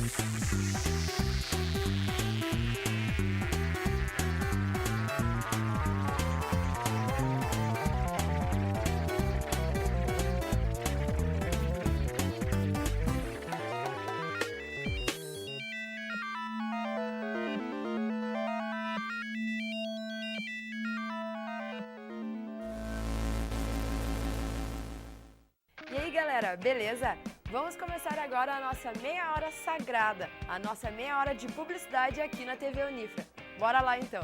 E aí galera, beleza? Vamos começar agora a nossa meia hora sagrada, a nossa meia hora de publicidade aqui na TV Unifra. Bora lá então!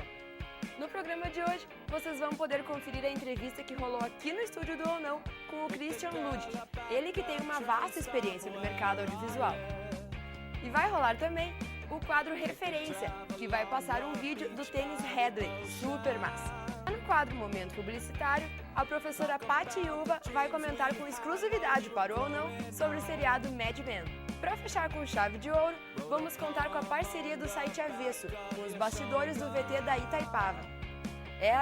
No programa de hoje, vocês vão poder conferir a entrevista que rolou aqui no estúdio do Ou Não com o Christian Ludwig, ele que tem uma vasta experiência no mercado audiovisual. E vai rolar também o quadro Referência, que vai passar um vídeo do tênis Headley, super massa. No quadro Momento Publicitário, a professora Paty Yuva vai comentar com exclusividade para o Ou Não sobre o seriado Mad Men. Para fechar com chave de ouro, vamos contar com a parceria do site Avesso, com os bastidores do VT da Itaipava.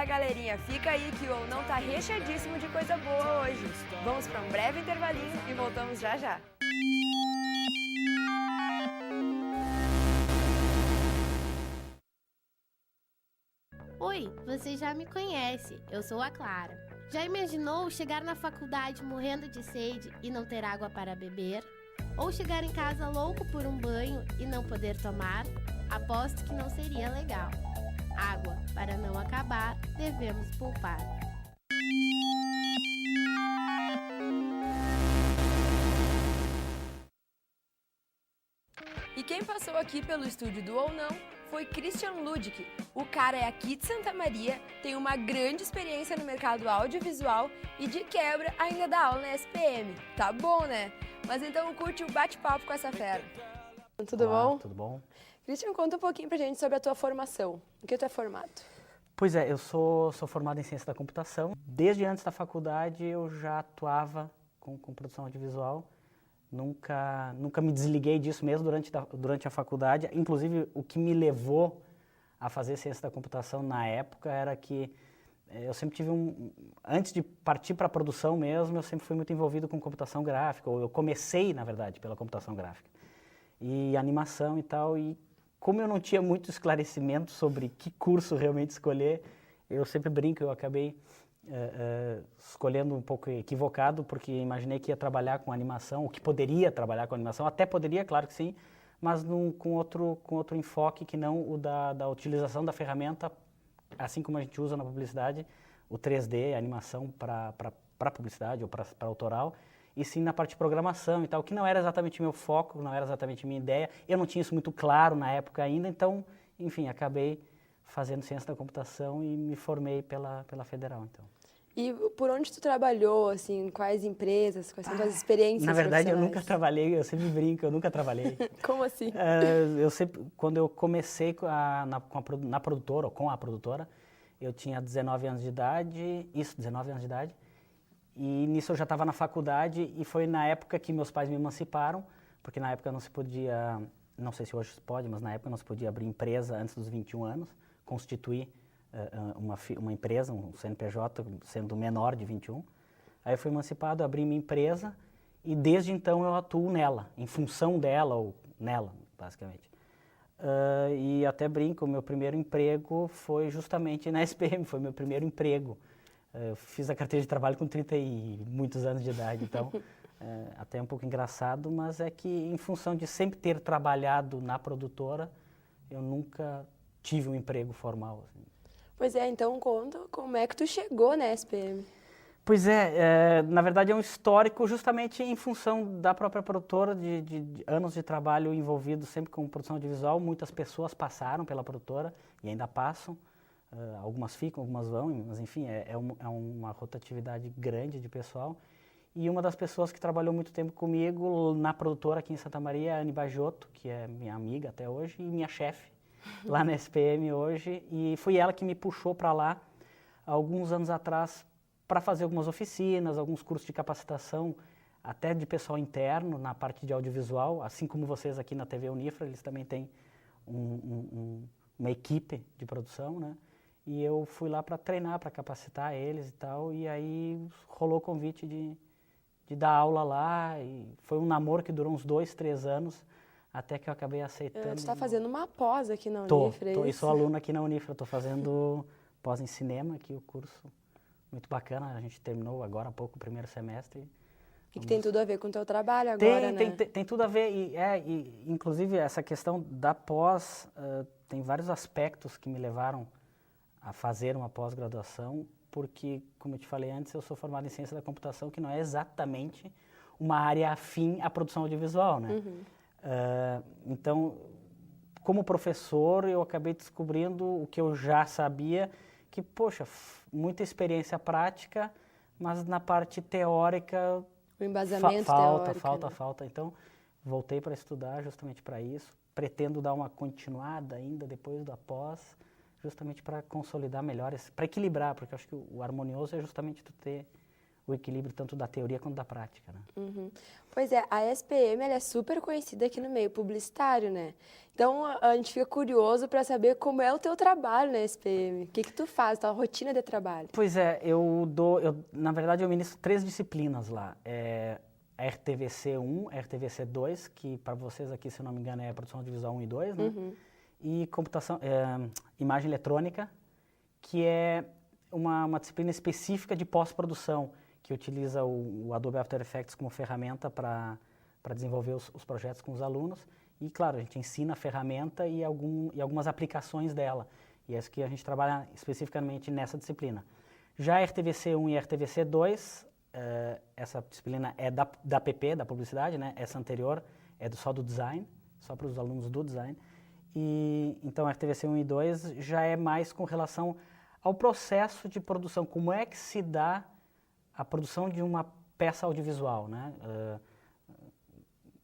Galerinha, fica aí que o Ou Não tá recheadíssimo de coisa boa hoje. Vamos para um breve intervalinho e voltamos já já. Oi, você já me conhece, eu sou a Clara. Já imaginou chegar na faculdade morrendo de sede e não ter água para beber? Ou chegar em casa louco por um banho e não poder tomar? Aposto que não seria legal. Água, para não acabar, devemos poupar. E quem passou aqui pelo estúdio do Ou Não foi Christian Ludwig. O cara é aqui de Santa Maria, tem uma grande experiência no mercado audiovisual e de quebra ainda dá aula na SPM. Tá bom, né? Mas então curte o bate-papo com essa fera. Tudo Olá, bom? Tudo bom? Christian, conta um pouquinho pra gente sobre a tua formação. O que tu é formado? Pois é, eu sou formado em ciência da computação. Desde antes da faculdade eu já atuava com produção audiovisual. Nunca me desliguei disso mesmo durante a faculdade. Inclusive, o que me levou a fazer ciência da computação na época era que eu sempre tive antes de partir para a produção mesmo, eu sempre fui muito envolvido com computação gráfica. Ou eu comecei, na verdade, pela computação gráfica. E animação e tal. E como eu não tinha muito esclarecimento sobre que curso realmente escolher, eu sempre brinco, eu acabei escolhendo um pouco equivocado, porque imaginei que ia trabalhar com animação, o que poderia trabalhar com animação, até poderia, claro que sim, mas com outro enfoque que não o da utilização da ferramenta, assim como a gente usa na publicidade, o 3D, a animação para publicidade ou para autoral, e sim na parte de programação e tal, que não era exatamente meu foco, não era exatamente minha ideia, eu não tinha isso muito claro na época ainda, então, enfim, acabei fazendo ciência da computação e me formei pela Federal, então. E por onde tu trabalhou, assim, quais empresas, quais são tuas experiências Na verdade, eu nunca profissionais? trabalhei, eu sempre brinco, eu nunca trabalhei. Como assim? Quando eu comecei na produtora, ou com a produtora, eu tinha 19 anos de idade, 19 anos de idade, e nisso eu já estava na faculdade, e foi na época que meus pais me emanciparam, porque na época não se podia, não sei se hoje se pode, mas na época não se podia abrir empresa antes dos 21 anos, constituir uma empresa, um CNPJ, sendo menor de 21. Aí eu fui emancipado, abri minha empresa e desde então eu atuo nela, em função dela ou nela, basicamente. E até brinco, o meu primeiro emprego foi justamente na SPM, foi meu primeiro emprego. Eu fiz a carteira de trabalho com 30 e muitos anos de idade, então até um pouco engraçado, mas é que em função de sempre ter trabalhado na produtora, eu nunca tive um emprego formal, assim. Pois é, então conta como é que tu chegou na SPM. Pois na verdade é um histórico justamente em função da própria produtora, de anos de trabalho envolvido sempre com produção audiovisual. Muitas pessoas passaram pela produtora e ainda passam, algumas ficam, algumas vão, mas enfim, é uma rotatividade grande de pessoal. E uma das pessoas que trabalhou muito tempo comigo na produtora aqui em Santa Maria é a Anne Bajotto, que é minha amiga até hoje e minha chefe lá na SPM hoje, e foi ela que me puxou para lá alguns anos atrás para fazer algumas oficinas, alguns cursos de capacitação, até de pessoal interno na parte de audiovisual, assim como vocês aqui na TV Unifra, eles também têm uma equipe de produção, né? E eu fui lá para treinar, para capacitar eles e tal, e aí rolou o convite de dar aula lá, e foi um namoro que durou uns 2, 3 anos, até que eu acabei aceitando. Tu está fazendo uma pós aqui na Tô, Unifra, é e isso? sou aluno aqui na Unifra, estou fazendo pós em cinema aqui, o curso muito bacana, a gente terminou agora há pouco o primeiro semestre. E que tem tudo a ver com o teu trabalho agora, né? Tem tudo a ver, e inclusive essa questão da pós, tem vários aspectos que me levaram a fazer uma pós-graduação, porque, como eu te falei antes, eu sou formado em ciência da computação, que não é exatamente uma área afim à produção audiovisual, né? Então, como professor, eu acabei descobrindo o que eu já sabia, que, poxa, muita experiência prática, mas na parte teórica O embasamento teórico, falta. Então, voltei para estudar justamente para isso. Pretendo dar uma continuada ainda depois da pós, justamente para consolidar melhor, para equilibrar, porque eu acho que o harmonioso é justamente tu ter o equilíbrio tanto da teoria quanto da prática, né? Pois é, a SPM ela é super conhecida aqui no meio publicitário, né? Então a gente fica curioso para saber como é o teu trabalho na SPM. O que tu faz, tua rotina de trabalho? Pois é, na verdade eu ministro 3 disciplinas lá. A RTVC 1, a RTVC 2, que para vocês aqui, se eu não me engano, é a produção audiovisual 1 e 2, né? E imagem eletrônica, que é uma disciplina específica de pós-produção, que utiliza o Adobe After Effects como ferramenta para desenvolver os projetos com os alunos. E, claro, a gente ensina a ferramenta e algumas aplicações dela. E é isso que a gente trabalha especificamente nessa disciplina. Já a RTVC 1 e a RTVC 2, essa disciplina é da PP, da publicidade, né? Essa anterior é só do design, só para os alunos do design. E então a RTVC 1 e 2 já é mais com relação ao processo de produção, como é que se dá a produção de uma peça audiovisual, né?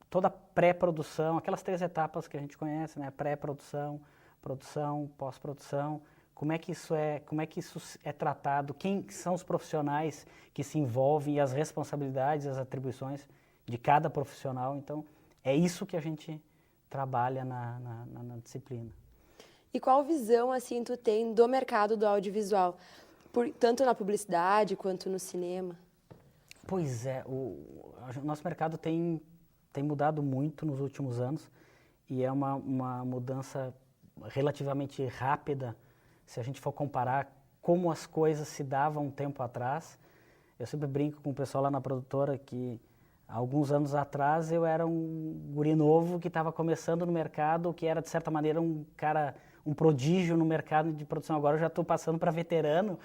Toda a pré-produção, aquelas 3 etapas que a gente conhece, né? Pré-produção, produção, pós-produção, como é que isso é tratado, quem são os profissionais que se envolvem e as responsabilidades, as atribuições de cada profissional. Então, é isso que a gente trabalha na disciplina. E qual visão, assim, tu tem do mercado do audiovisual? Tanto na publicidade quanto no cinema? Pois é, o nosso mercado tem mudado muito nos últimos anos e é uma mudança relativamente rápida se a gente for comparar como as coisas se davam um tempo atrás. Eu sempre brinco com o pessoal lá na produtora que há alguns anos atrás eu era um guri novo que estava começando no mercado, que era de certa maneira um prodígio no mercado de produção. Agora eu já estou passando para veterano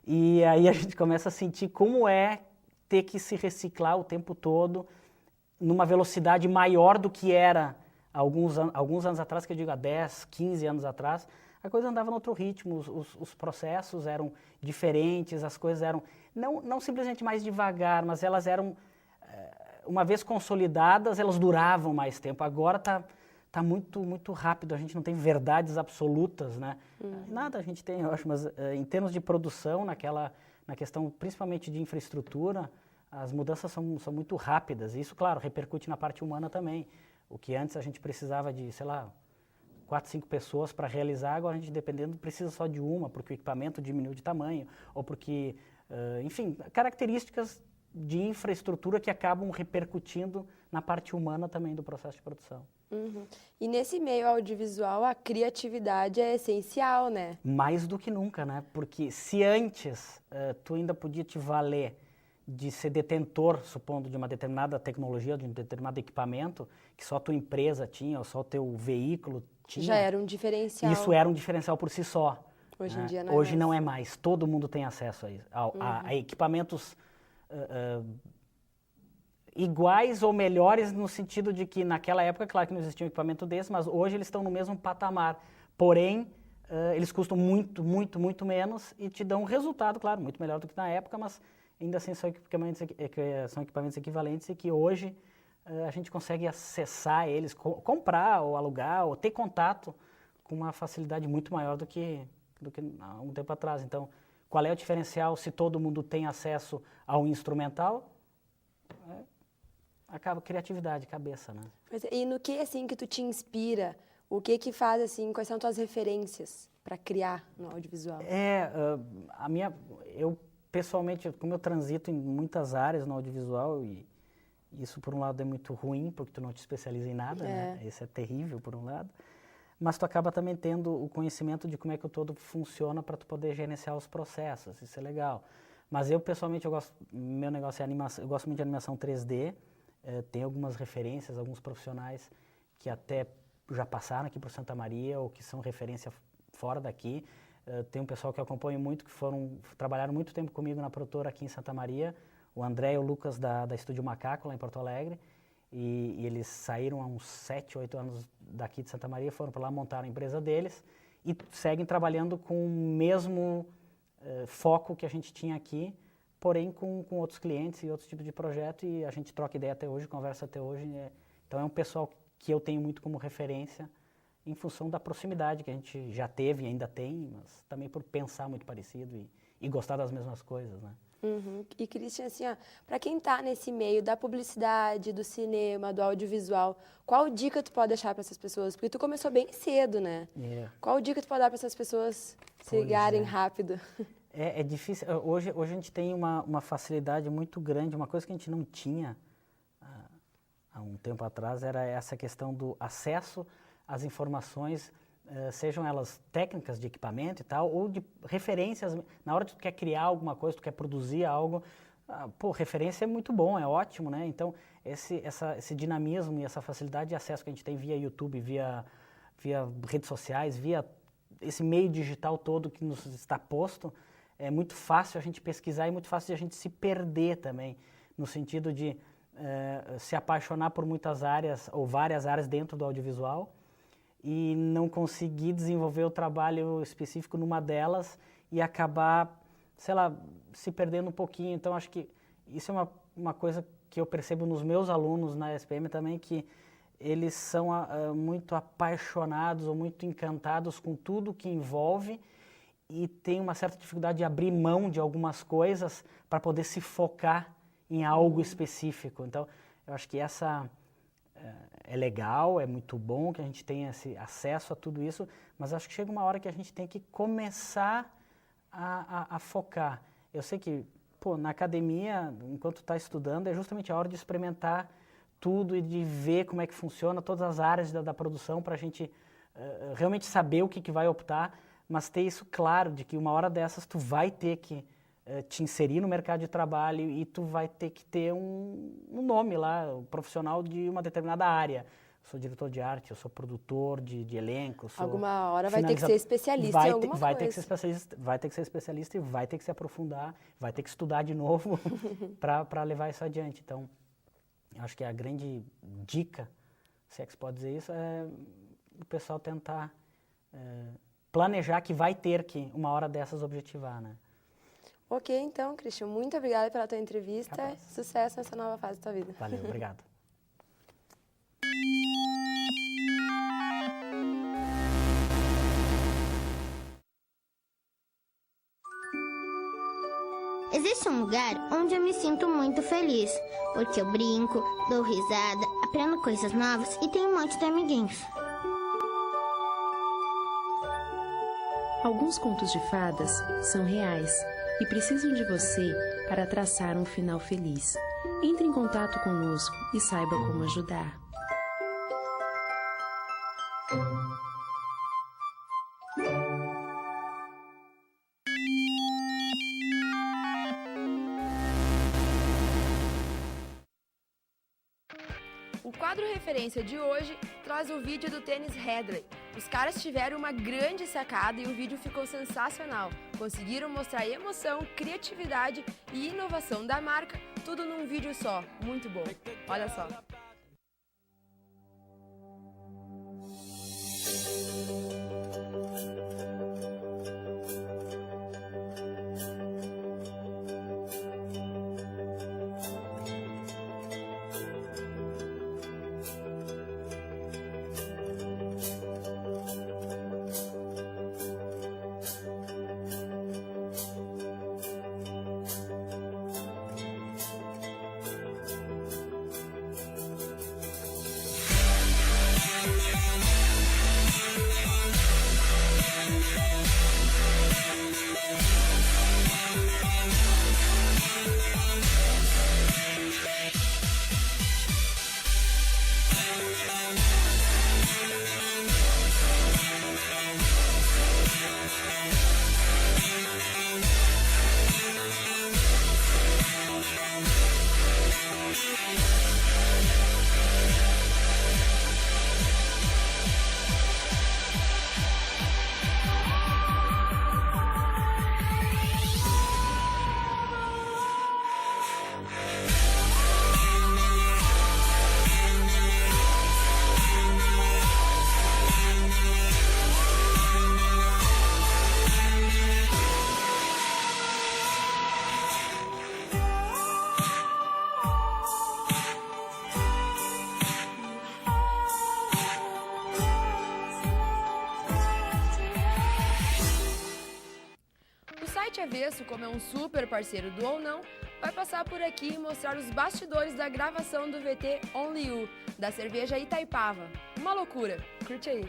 e aí a gente começa a sentir como é ter que se reciclar o tempo todo numa velocidade maior do que era alguns anos atrás, que eu digo há 10, 15 anos atrás. A coisa andava em outro ritmo, os processos eram diferentes, as coisas eram não simplesmente mais devagar, mas elas eram, uma vez consolidadas, elas duravam mais tempo. Agora está muito, muito rápido, a gente não tem verdades absolutas, né? Nada a gente tem, eu acho, mas em termos de produção, na questão principalmente de infraestrutura, as mudanças são muito rápidas. E isso, claro, repercute na parte humana também. O que antes a gente precisava de, sei lá, 4, 5 pessoas para realizar, agora a gente, dependendo, precisa só de uma, porque o equipamento diminuiu de tamanho, ou porque, enfim, características de infraestrutura que acabam repercutindo na parte humana também do processo de produção. E nesse meio audiovisual, a criatividade é essencial, né? Mais do que nunca, né? Porque se antes tu ainda podia te valer de ser detentor, supondo, de uma determinada tecnologia, de um determinado equipamento, que só a tua empresa tinha, ou só o teu veículo tinha. Já era um diferencial. Isso era um diferencial por si só. Hoje em né? dia não é Hoje mais. não é mais. Todo mundo tem acesso a equipamentos iguais ou melhores, no sentido de que naquela época, claro que não existia um equipamento desse, mas hoje eles estão no mesmo patamar. Porém, eles custam muito, muito, muito menos e te dão um resultado, claro, muito melhor do que na época, mas ainda assim são equipamentos equivalentes e que hoje a gente consegue acessar eles, comprar ou alugar ou ter contato com uma facilidade muito maior do que há um tempo atrás. Então, qual é o diferencial se todo mundo tem acesso ao instrumental? Acaba criatividade, cabeça, né? E no que, assim, que tu te inspira? O que faz, assim, quais são tuas referências para criar no audiovisual? Eu pessoalmente, como eu transito em muitas áreas no audiovisual e Isso, por um lado, é muito ruim, porque tu não te especializa em nada, né? Isso é terrível, por um lado. Mas tu acaba também tendo o conhecimento de como é que o todo funciona para tu poder gerenciar os processos. Isso é legal. Mas eu, pessoalmente, meu negócio é animação. Eu gosto muito de animação 3D. Tem algumas referências, alguns profissionais que até já passaram aqui por Santa Maria ou que são referência fora daqui. Tem um pessoal que eu acompanho muito, que trabalharam muito tempo comigo na produtora aqui em Santa Maria, o André e o Lucas da Estúdio Macaco, lá em Porto Alegre, e eles saíram há uns 7, 8 anos daqui de Santa Maria, foram para lá, montaram a empresa deles e seguem trabalhando com o mesmo foco que a gente tinha aqui, porém com outros clientes e outros tipos de projeto, e a gente troca ideia até hoje, conversa até hoje. Então é um pessoal que eu tenho muito como referência, em função da proximidade que a gente já teve e ainda tem, mas também por pensar muito parecido e gostar das mesmas coisas, né? Uhum. E, Christian, assim, para quem está nesse meio da publicidade, do cinema, do audiovisual, qual dica tu pode deixar para essas pessoas? Porque tu começou bem cedo, né? Qual dica tu pode dar para essas pessoas chegarem rápido? É difícil. Hoje a gente tem uma facilidade muito grande, uma coisa que a gente não tinha há um tempo atrás, era essa questão do acesso às informações, sejam elas técnicas de equipamento e tal, ou de referências. Na hora que tu quer criar alguma coisa, tu quer produzir algo, referência é muito bom, é ótimo, né? Então, esse dinamismo e essa facilidade de acesso que a gente tem via YouTube, via redes sociais, via esse meio digital todo que nos está posto, é muito fácil a gente pesquisar e muito fácil a gente se perder também, no sentido de se apaixonar por muitas áreas ou várias áreas dentro do audiovisual e não conseguir desenvolver o trabalho específico numa delas e acabar, sei lá, se perdendo um pouquinho. Então, acho que isso é uma coisa que eu percebo nos meus alunos na SPM também, que eles são muito apaixonados ou muito encantados com tudo que envolve e tem uma certa dificuldade de abrir mão de algumas coisas para poder se focar em algo específico. Então, eu acho que essa é legal, é muito bom que a gente tenha esse acesso a tudo isso, mas acho que chega uma hora que a gente tem que começar a focar. Eu sei que, na academia, enquanto está estudando, é justamente a hora de experimentar tudo e de ver como é que funciona todas as áreas da produção para a gente realmente saber o que vai optar, mas ter isso claro, de que uma hora dessas tu vai ter que te inserir no mercado de trabalho e tu vai ter que ter um nome lá, um profissional de uma determinada área. Eu sou diretor de arte, eu sou produtor de elenco. Alguma hora vai ter que ser especialista em alguma coisa. Vai ter que ser especialista, vai ter que ser especialista e vai ter que se aprofundar, vai ter que estudar de novo para levar isso adiante. Então, eu acho que a grande dica, se é que se pode dizer isso, é o pessoal tentar planejar que vai ter que, uma hora dessas, objetivar, né? Ok, então, Christian, muito obrigada pela tua entrevista. Capaz. Sucesso nessa nova fase da tua vida. Valeu, obrigado. Existe um lugar onde eu me sinto muito feliz, porque eu brinco, dou risada, aprendo coisas novas e tenho um monte de amiguinhos. Alguns contos de fadas são reais e precisam de você para traçar um final feliz. Entre em contato conosco e saiba como ajudar. O quadro referência de hoje traz o vídeo do tênis Headley. Os caras tiveram uma grande sacada e o vídeo ficou sensacional. Conseguiram mostrar emoção, criatividade e inovação da marca, tudo num vídeo só. Muito bom. Olha só. Norte Avesso, como é um super parceiro do Ou Não, vai passar por aqui e mostrar os bastidores da gravação do VT Only You, da cerveja Itaipava. Uma loucura. Curte aí.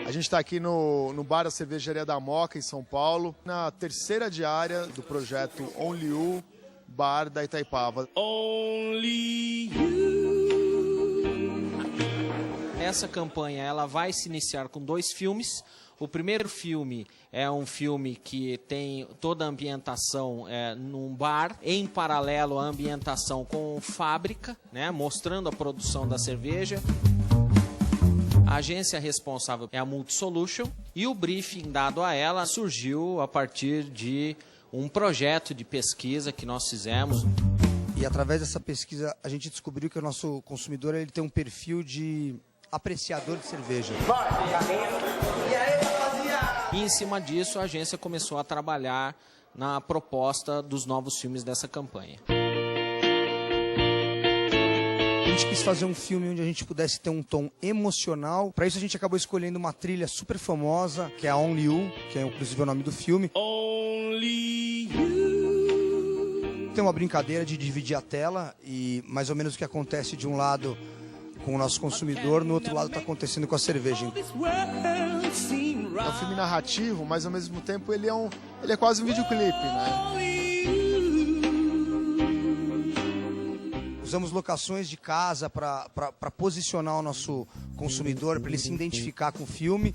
A gente está aqui no bar da Cervejaria da Moca, em São Paulo, na terceira diária do projeto Only You, bar da Itaipava. Only you. Essa campanha ela vai se iniciar com 2 filmes. O primeiro filme é um filme que tem toda a ambientação num bar, em paralelo à ambientação com fábrica, né, mostrando a produção da cerveja. A agência responsável é a Multisolution e o briefing dado a ela surgiu a partir de um projeto de pesquisa que nós fizemos. E através dessa pesquisa a gente descobriu que o nosso consumidor ele tem um perfil de apreciador de cerveja. E em cima disso a agência começou a trabalhar na proposta dos novos filmes dessa campanha. A gente quis fazer um filme onde a gente pudesse ter um tom emocional. Para isso a gente acabou escolhendo uma trilha super famosa, que é a Only You, que é inclusive o nome do filme. Only you. Tem uma brincadeira de dividir a tela e mais ou menos o que acontece de um lado com o nosso consumidor, no outro lado está acontecendo com a cerveja. É um filme narrativo, mas ao mesmo tempo ele é quase um videoclipe, né? Usamos locações de casa para posicionar o nosso consumidor, para ele se identificar com o filme.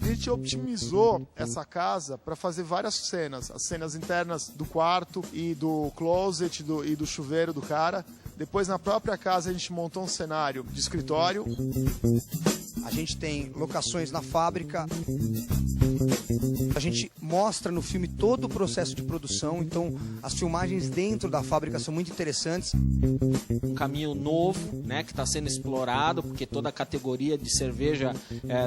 A gente otimizou essa casa para fazer várias cenas. As cenas internas do quarto e do closet e do chuveiro do cara. Depois, na própria casa, a gente montou um cenário de escritório. A gente tem locações na fábrica. A gente mostra no filme todo o processo de produção, então as filmagens dentro da fábrica são muito interessantes. Um caminho novo, né, que está sendo explorado, porque toda a categoria de cerveja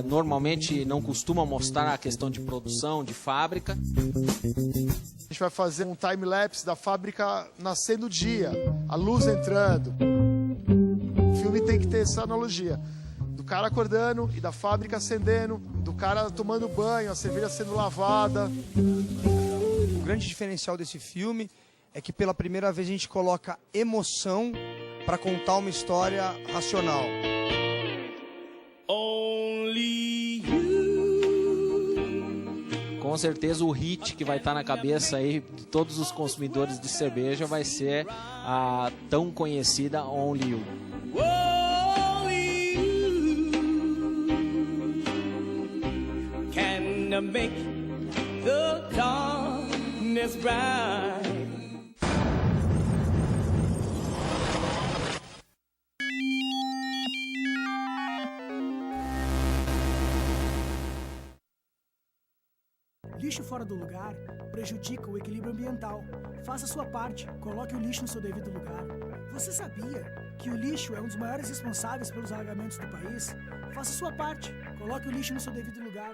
normalmente não costuma mostrar a questão de produção, de fábrica. A gente vai fazer um time-lapse da fábrica nascendo o dia, a luz entrando. O filme tem que ter essa analogia. Do cara acordando e da fábrica acendendo, do cara tomando banho, a cerveja sendo lavada. O grande diferencial desse filme é que pela primeira vez a gente coloca emoção para contar uma história racional. Only you. Com certeza o hit que vai estar na cabeça aí de todos os consumidores de cerveja vai ser a tão conhecida Only You. Make the darkness bright. Lixo fora do lugar prejudica o equilíbrio ambiental. Faça sua parte, coloque o lixo no seu devido lugar. Você sabia que o lixo é um dos maiores responsáveis pelos alagamentos do país? Faça sua parte, coloque o lixo no seu devido lugar.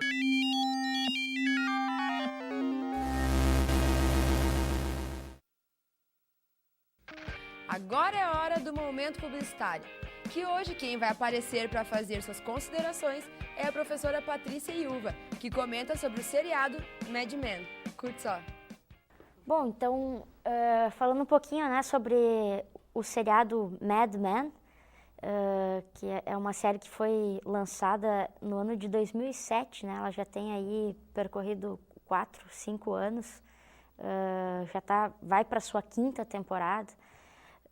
Agora é a hora do momento publicitário, que hoje quem vai aparecer para fazer suas considerações é a professora Patrícia Iuva, que comenta sobre o seriado Mad Men. Curte só. Bom, então, falando um pouquinho, né, sobre o seriado Mad Men, que é uma série que foi lançada no ano de 2007, né, ela já tem aí percorrido 4, 5 anos, vai para sua 5ª temporada.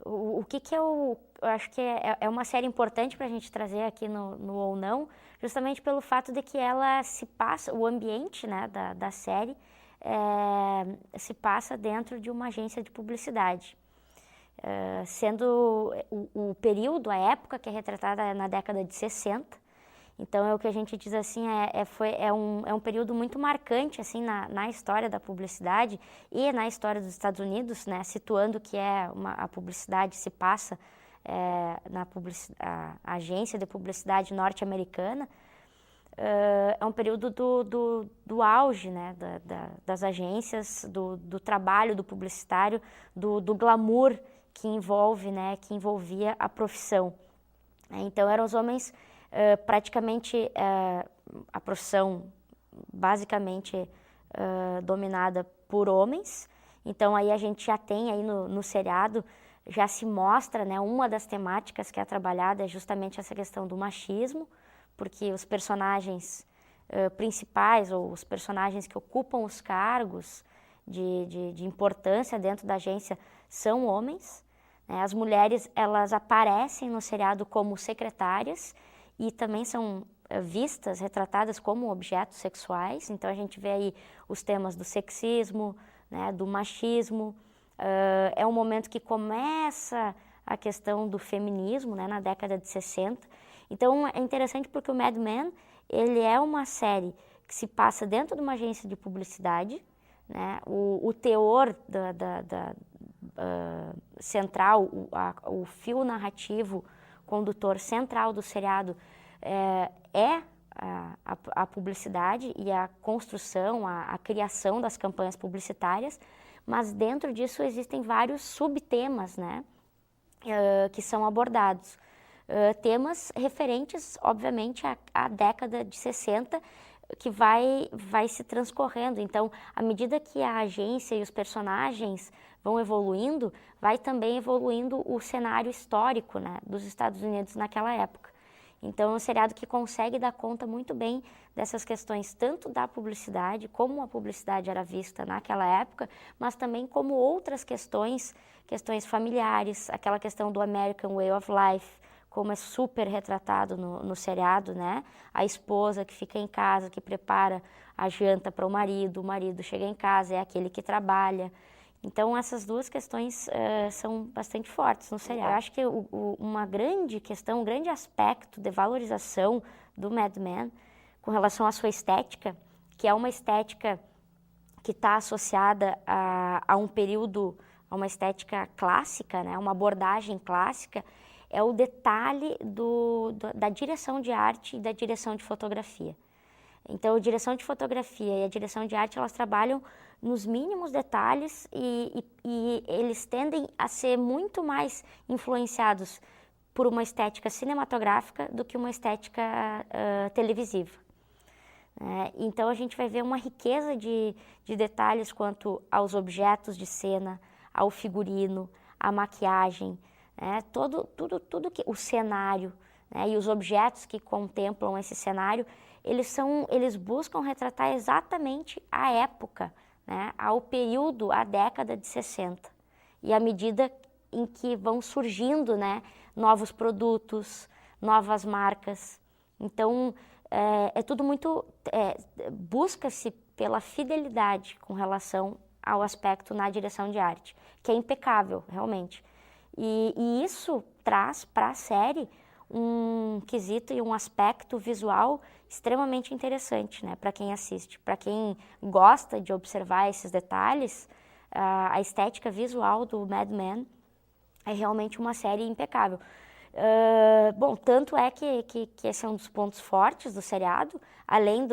O que eu acho que é uma série importante para a gente trazer aqui no Ou Não, justamente pelo fato de que ela se passa, o ambiente, né, da série se passa dentro de uma agência de publicidade. Sendo o período, a época que é retratada na década de 60, então é o que a gente diz assim, é um período muito marcante assim, na história da publicidade e na história dos Estados Unidos, né, situando que a publicidade se passa na a agência de publicidade norte-americana. É um período do auge, né, das agências, do trabalho do publicitário, do glamour que envolvia a profissão. Então eram os homens praticamente a profissão basicamente dominada por homens. Então aí a gente já tem aí no seriado, já se mostra, né, uma das temáticas que é trabalhada é justamente essa questão do machismo, porque os personagens principais ou os personagens que ocupam os cargos de importância dentro da agência são homens. Né? As mulheres, elas aparecem no seriado como secretárias e também são vistas, retratadas como objetos sexuais. Então a gente vê aí os temas do sexismo, né, do machismo. É um momento que começa a questão do feminismo, né, na década de 60. Então é interessante porque o Mad Men, ele é uma série que se passa dentro de uma agência de publicidade, né? O teor central, o fio narrativo condutor central do seriado é a publicidade e a construção, a criação das campanhas publicitárias, mas dentro disso existem vários subtemas, né, que são abordados. Temas referentes, obviamente, à década de 60, que vai se transcorrendo. Então, à medida que a agência e os personagens vão evoluindo, vai também evoluindo o cenário histórico, né, dos Estados Unidos naquela época. Então, é um seriado que consegue dar conta muito bem dessas questões, tanto da publicidade, como a publicidade era vista naquela época, mas também como outras questões familiares, aquela questão do American Way of Life, como é super retratado no seriado, né? A esposa que fica em casa, que prepara a janta para o marido chega em casa, é aquele que trabalha. Então, essas duas questões são bastante fortes no seriado. Eu acho que uma grande questão, um grande aspecto de valorização do Mad Men com relação à sua estética, que é uma estética que está associada a um período, a uma estética clássica, né? Uma abordagem clássica, é o detalhe da direção de arte e da direção de fotografia. Então, a direção de fotografia e a direção de arte, elas trabalham nos mínimos detalhes e eles tendem a ser muito mais influenciados por uma estética cinematográfica do que uma estética televisiva. Então, a gente vai ver uma riqueza de detalhes quanto aos objetos de cena, ao figurino, à maquiagem, tudo que o cenário, né, e os objetos que contemplam esse cenário, eles buscam retratar exatamente a época, né, ao período, a década de 60. E à medida em que vão surgindo, né, novos produtos, novas marcas. Então, é tudo muito... busca-se pela fidelidade com relação ao aspecto na direção de arte, que é impecável, realmente. E isso traz para a série um quesito e um aspecto visual extremamente interessante, né, para quem assiste. Para quem gosta de observar esses detalhes, a estética visual do Mad Men é realmente uma série impecável. Bom, tanto é que esse é um dos pontos fortes do seriado, além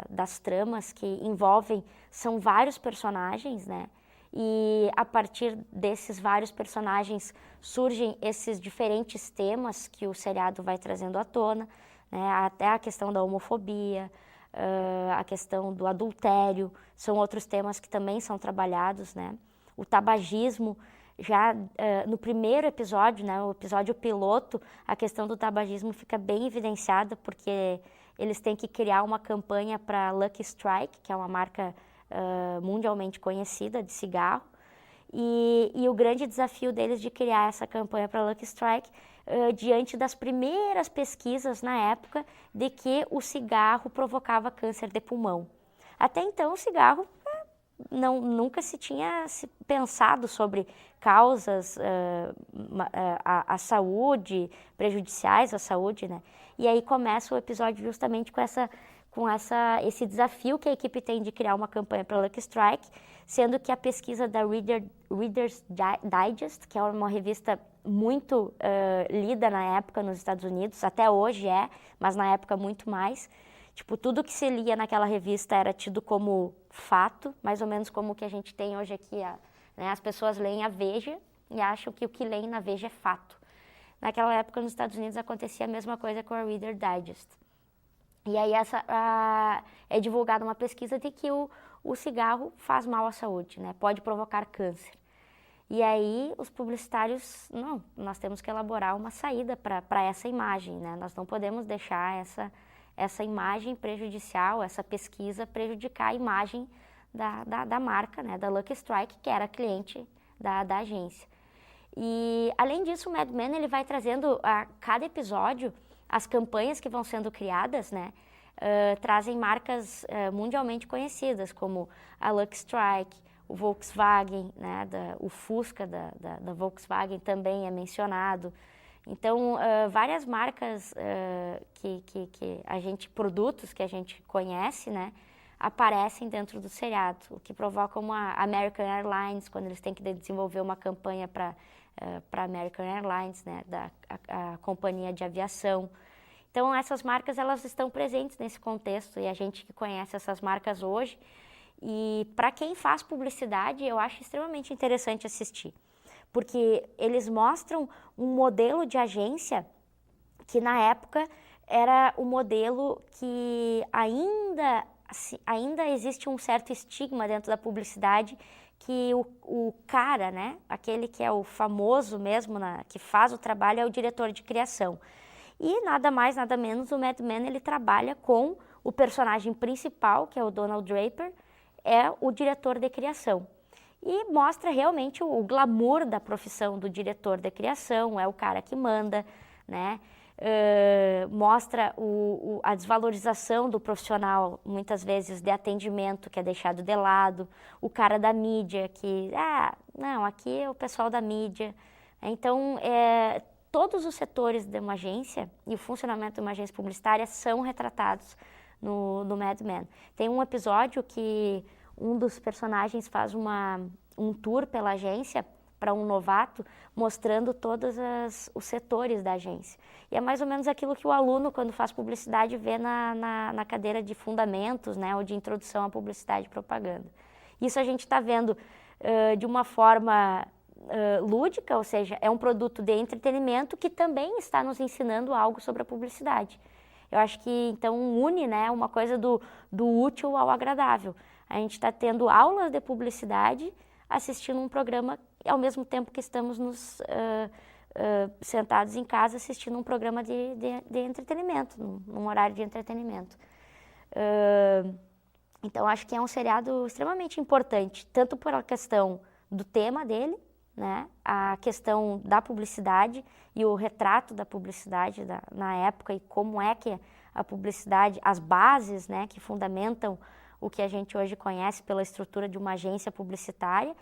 das tramas que envolvem, são vários personagens, né? E a partir desses vários personagens surgem esses diferentes temas que o seriado vai trazendo à tona, né? Até a questão da homofobia, a questão do adultério, são outros temas que também são trabalhados, né? O tabagismo, já no primeiro episódio, né, o episódio piloto, a questão do tabagismo fica bem evidenciada, porque eles têm que criar uma campanha para Lucky Strike, que é uma marca mundialmente conhecida de cigarro, e o grande desafio deles de criar essa campanha para Lucky Strike, diante das primeiras pesquisas na época de que o cigarro provocava câncer de pulmão. Até então o cigarro nunca se tinha pensado sobre causas à saúde, prejudiciais à saúde, né? E aí começa o episódio justamente com esse desafio que a equipe tem de criar uma campanha para Lucky Strike, sendo que a pesquisa da Reader's Digest, que é uma revista muito lida na época nos Estados Unidos, até hoje mas na época muito mais, tipo, tudo que se lia naquela revista era tido como fato, mais ou menos como o que a gente tem hoje aqui, né? As pessoas leem a Veja e acham que o que leem na Veja é fato. naquela época nos Estados Unidos acontecia a mesma coisa com a Reader Digest. E aí é divulgada uma pesquisa de que o cigarro faz mal à saúde, né? Pode provocar câncer. E aí os publicitários, não, nós temos que elaborar uma saída para essa imagem, né? Nós não podemos deixar essa imagem prejudicial, essa pesquisa prejudicar a imagem da marca, né? Da Lucky Strike, que era cliente da agência. E além disso, o Mad Men ele vai trazendo a cada episódio as campanhas que vão sendo criadas, né? Trazem marcas mundialmente conhecidas, como a Lucky Strike, o Volkswagen, né, o Fusca da Volkswagen também é mencionado. Então, várias marcas produtos que a gente conhece, né, aparecem dentro do seriado, o que provoca uma American Airlines, quando eles têm que desenvolver uma campanha para American Airlines, né, a companhia de aviação. Então, essas marcas elas estão presentes nesse contexto e a gente que conhece essas marcas hoje. E para quem faz publicidade, eu acho extremamente interessante assistir, porque eles mostram um modelo de agência que na época era o modelo que ainda existe um certo estigma dentro da publicidade, que o cara, né, aquele que é o famoso mesmo, que faz o trabalho, é o diretor de criação. E nada mais, nada menos, o Mad Men ele trabalha com o personagem principal, que é o Donald Draper, é o diretor de criação. E mostra realmente o glamour da profissão do diretor de criação, é o cara que manda, né? Mostra a desvalorização do profissional, muitas vezes, de atendimento, que é deixado de lado, o cara da mídia, que, não, aqui é o pessoal da mídia. Então, todos os setores de uma agência e o funcionamento de uma agência publicitária são retratados no Mad Men. Tem um episódio que um dos personagens faz um tour pela agência para um novato, mostrando todos os setores da agência. E é mais ou menos aquilo que o aluno, quando faz publicidade, vê na cadeira de fundamentos, né, ou de introdução à publicidade e propaganda. Isso a gente está vendo de uma forma lúdica, ou seja, é um produto de entretenimento que também está nos ensinando algo sobre a publicidade. Eu acho que, então, une, né, uma coisa do útil ao agradável. A gente está tendo aulas de publicidade, assistindo um programa, ao mesmo tempo que estamos sentados em casa assistindo um programa de entretenimento, num horário de entretenimento. Então, acho que é um seriado extremamente importante, tanto pela questão do tema dele, né, a questão da publicidade e o retrato da publicidade na época e como é que a publicidade, as bases, né, que fundamentam o que a gente hoje conhece pela estrutura de uma agência publicitária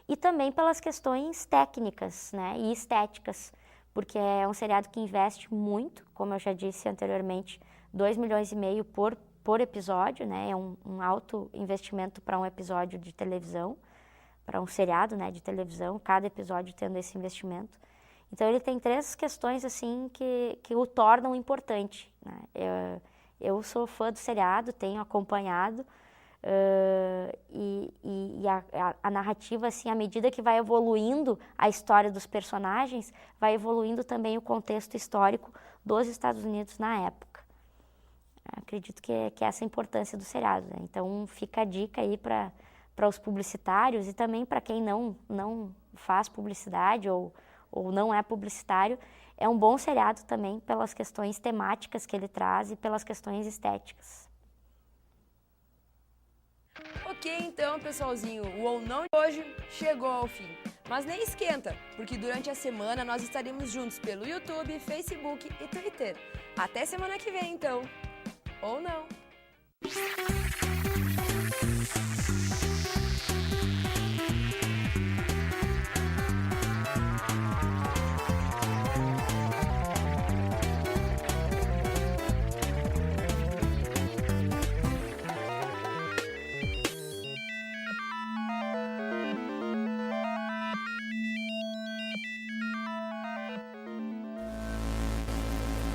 e também pelas questões técnicas, né, e estéticas, porque é um seriado que investe muito, como eu já disse anteriormente, 2,5 milhões por episódio, né, é um alto investimento para um episódio de televisão, para um seriado, né, de televisão, cada episódio tendo esse investimento. Então ele tem 3 questões assim que o tornam importante, né? Eu sou fã do seriado, tenho acompanhado e a narrativa, assim, à medida que vai evoluindo a história dos personagens, vai evoluindo também o contexto histórico dos Estados Unidos na época. Acredito que é essa a importância do seriado, né? Então fica a dica aí para os publicitários e também para quem não faz publicidade ou não é publicitário, é um bom seriado também pelas questões temáticas que ele traz e pelas questões estéticas. Ok, então, pessoalzinho, o Ou Não de hoje chegou ao fim. Mas nem esquenta, porque durante a semana nós estaremos juntos pelo YouTube, Facebook e Twitter. Até semana que vem, então. Ou não.